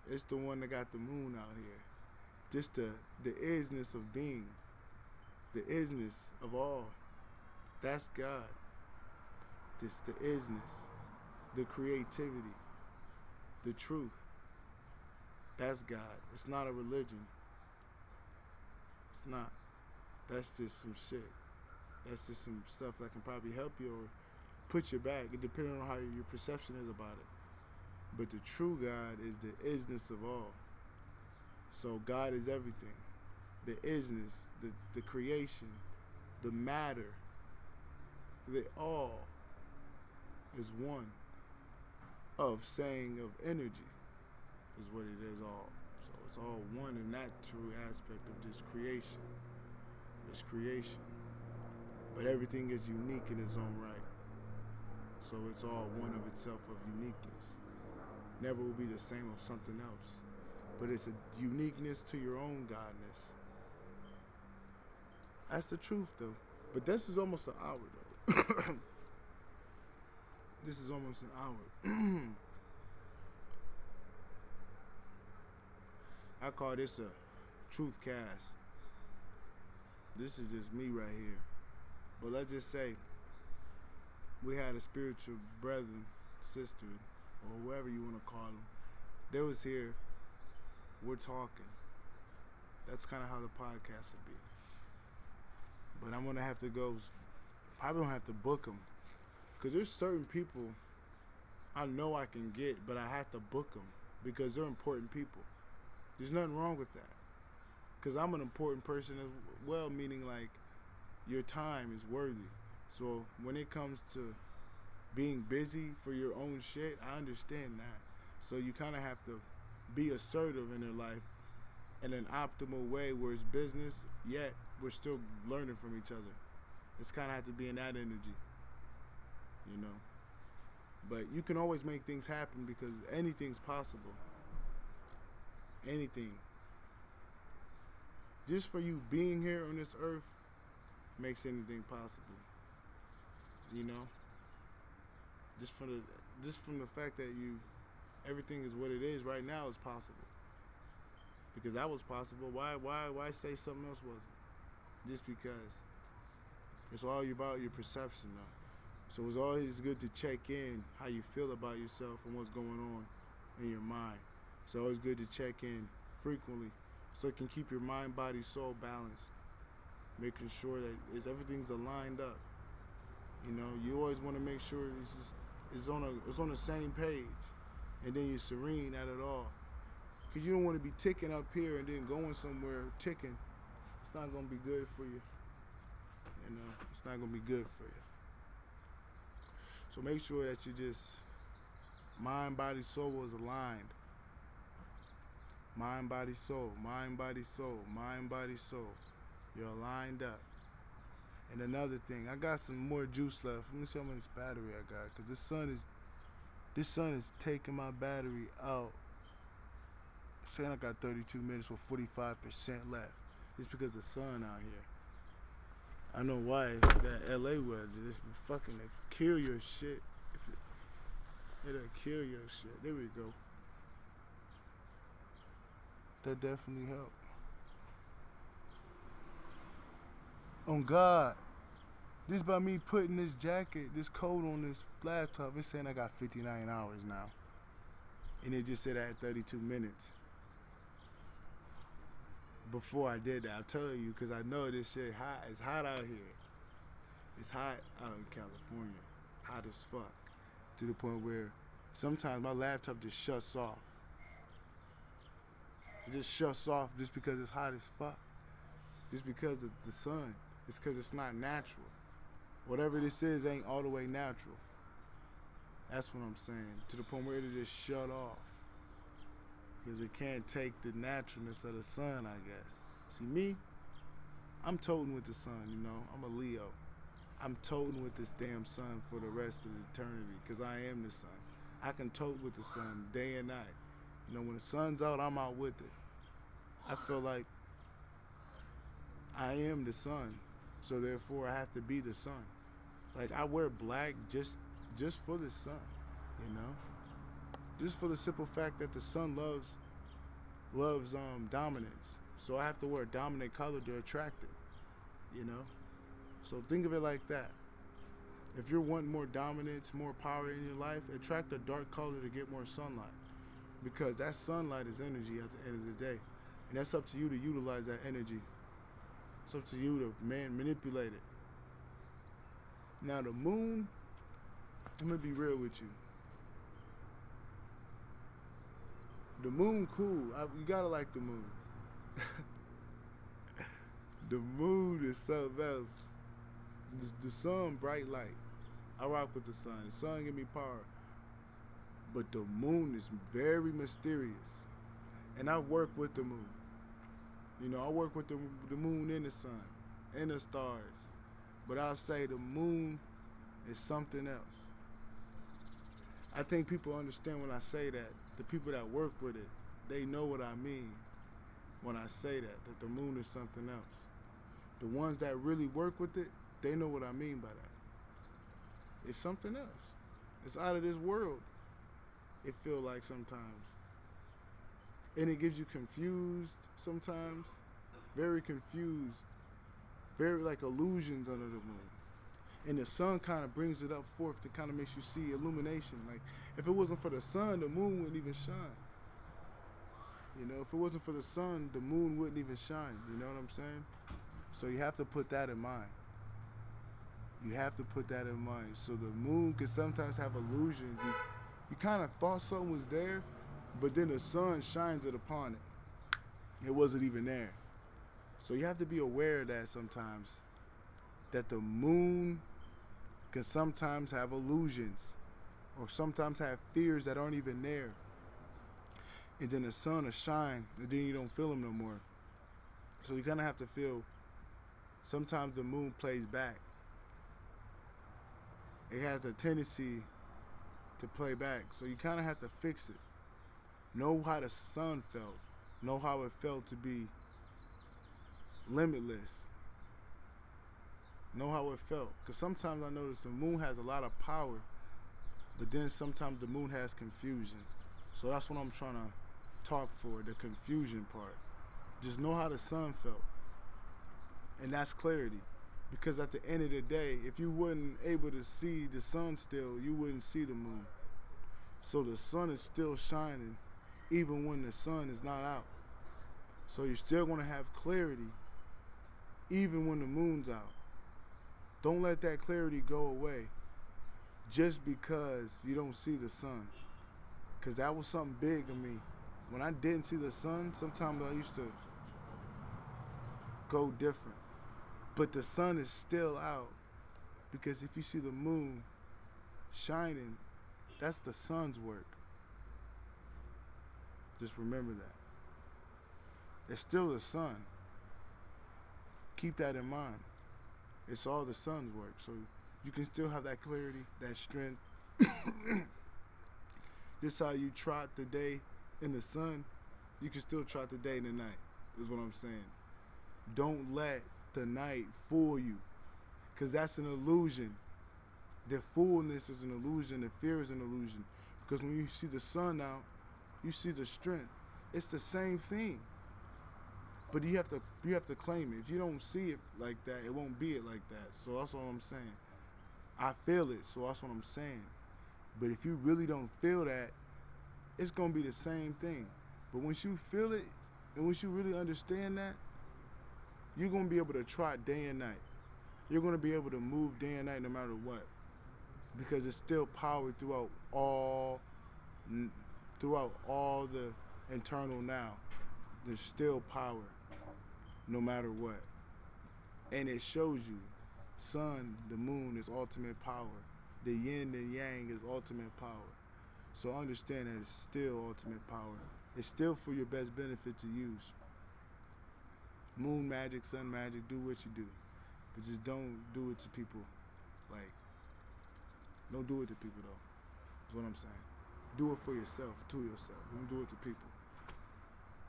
It's the one that got the moon out here. Just the isness of being, the isness of all. That's God. This the isness, the creativity, the truth. That's God. It's not a religion. It's not. That's just some shit. That's just some stuff that can probably help you or put you back, depending on how your perception is about it. But the true God is the isness of all. So God is everything. The isness, the creation, the matter, the all is one of saying of energy is what it is all. So it's all one in that true aspect of just creation. It's creation. But everything is unique in its own right. So it's all one of itself of uniqueness. Never will be the same of something else. But it's a uniqueness to your own godness. That's the truth though. But this is almost an hour though. This is almost an hour. I call this a truth cast. This is just me right here. But let's just say we had a spiritual brethren, sister, or whoever you want to call them. They was here. We're talking. That's kind of how the podcast would be. But I'm gonna have to go. Probably don't have to book them, cause there's certain people I know I can get, but I have to book them because they're important people. There's nothing wrong with that, cause I'm an important person as well. Meaning like your time is worthy. So when it comes to being busy for your own shit, I understand that. So you kind of have to be assertive in their life in an optimal way where it's business, yet we're still learning from each other. It's kind of have to be in that energy, you know. But you can always make things happen because anything's possible. Anything. Just for you being here on this earth makes anything possible. You know? Just from the fact that everything is what it is right now is possible. Because that was possible. Why say something else wasn't? Just because. It's all about your perception though. So it's always good to check in how you feel about yourself and what's going on in your mind. It's always good to check in frequently so it can keep your mind, body, soul balanced. Making sure that everything's aligned up. You know, you always want to make sure it's on the same page. And then you're serene at it all. Because you don't want to be ticking up here and then going somewhere ticking. It's not going to be good for you. You know, it's not going to be good for you. So make sure that you just, mind, body, soul is aligned. Mind, body, soul. Mind, body, soul. Mind, body, soul. You're aligned up. And another thing, I got some more juice left. Let me see how much battery I got. Because this sun is taking my battery out. Saying I got 32 minutes with 45% left. It's because the sun out here. I know why. It's that LA weather. It's been fucking to kill your shit. It'll kill your shit. There we go. That definitely helped. On God. This by me putting this jacket, this coat on this laptop. It's saying I got 59 hours now. and it just said I had 32 minutes. Before I did that, I'm telling you, because I know this shit hot. It's hot out here. It's hot out in California. Hot as fuck. To the point where sometimes my laptop just shuts off. It just shuts off just because it's hot as fuck. Just because of the sun. It's because it's not natural. Whatever this is ain't all the way natural. That's what I'm saying. To the point where it'll just shut off. Because it can't take the naturalness of the sun, I guess. See, me, I'm toting with the sun, you know. I'm a Leo. I'm toting with this damn sun for the rest of eternity because I am the sun. I can tote with the sun day and night. You know, when the sun's out, I'm out with it. I feel like I am the sun, so therefore I have to be the sun. Like, I wear black just for the sun, you know? Just for the simple fact that the sun loves dominance. So I have to wear a dominant color to attract it, you know? So think of it like that. If you're wanting more dominance, more power in your life, attract a dark color to get more sunlight. Because that sunlight is energy at the end of the day. And that's up to you to utilize that energy. It's up to you to manipulate it. Now the moon, I'm gonna be real with you. The moon cool. You gotta like the moon. The moon is something else. The sun, bright light. I rock with the sun. The sun give me power. But the moon is very mysterious. And I work with the moon. You know, I work with the moon and the sun and the stars. But I'll say the moon is something else. I think people understand when I say that. The people that work with it, they know what I mean when I say that the moon is something else. The ones that really work with it, they know what I mean by that. It's something else. It's out of this world, it feel like sometimes. And it gets you confused sometimes. Very confused. Very like illusions under the moon. And the sun kind of brings it up forth to kind of makes you see illumination. Like, if it wasn't for the sun, the moon wouldn't even shine. You know, if it wasn't for the sun, the moon wouldn't even shine. You know what I'm saying? So you have to put that in mind. You have to put that in mind. So the moon can sometimes have illusions. You kind of thought something was there, but then the sun shines it upon it. It wasn't even there. So you have to be aware of that sometimes. That the moon can sometimes have illusions. Or sometimes have fears that aren't even there. And then the sun will shine, and then you don't feel them no more. So you kind of have to feel, sometimes the moon plays back. It has a tendency to play back. So you kind of have to fix it. Know how the sun felt. Know how it felt to be limitless. Know how it felt. Because sometimes I notice the moon has a lot of power, but then sometimes the moon has confusion. So that's what I'm trying to talk for, the confusion part. Just know how the sun felt. And that's clarity. Because at the end of the day, if you weren't able to see the sun still, you wouldn't see the moon. So the sun is still shining even when the sun is not out. So you're still going to have clarity even when the moon's out. Don't let that clarity go away just because you don't see the sun. Because that was something big in me. When I didn't see the sun, sometimes I used to go different. But the sun is still out. Because if you see the moon shining, that's the sun's work. Just remember that. It's still the sun. Keep that in mind. It's all the sun's work. So you can still have that clarity, that strength. This how you trot the day in the sun. You can still trot the day in the night, is what I'm saying. Don't let the night fool you, because that's an illusion. The fullness is an illusion. The fear is an illusion. Because when you see the sun out, you see the strength. It's the same thing. But you have to claim it. If you don't see it like that, it won't be it like that. So that's what I'm saying. I feel it, so that's what I'm saying. But if you really don't feel that, it's gonna be the same thing. But once you feel it, and once you really understand that, you're gonna be able to trot day and night. You're gonna be able to move day and night no matter what, because it's still power throughout all the internal now. There's still power, no matter what, and it shows you. Sun, the moon is ultimate power. The yin and yang is ultimate power. So understand that it's still ultimate power. It's still for your best benefit to use. Moon magic, sun magic, do what you do. But just don't do it to people. Like, don't do it to people though. That's what I'm saying. Do it for yourself, to yourself. Don't do it to people.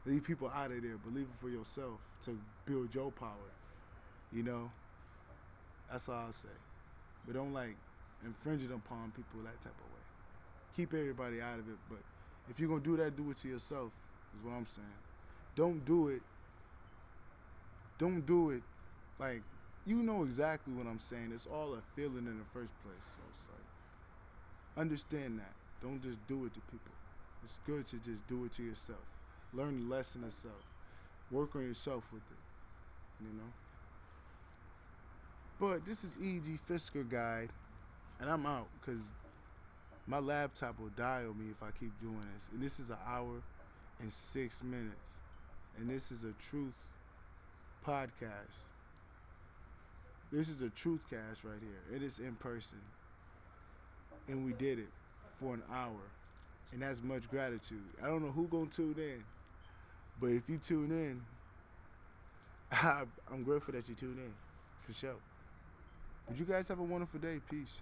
Leave people out of there, but leave it for yourself to build your power. You know? That's all I'll say. But don't like infringe it upon people that type of way. Keep everybody out of it, but if you're gonna do that, do it to yourself, is what I'm saying. Don't do it. Don't do it like, you know exactly what I'm saying. It's all a feeling in the first place. So it's like, understand that. Don't just do it to people. It's good to just do it to yourself. Learn the lesson itself. Work on yourself with it. You know? But this is E.G. Fisker Guide, and I'm out because my laptop will die on me if I keep doing this. And this is 1 hour and 6 minutes. And this is a truth podcast. This is a truth cast right here. It is in person. And we did it for 1 hour. And that's much gratitude. I don't know who gonna tune in. But if you tune in, I'm grateful that you tune in. For sure. But you guys have a wonderful day. Peace.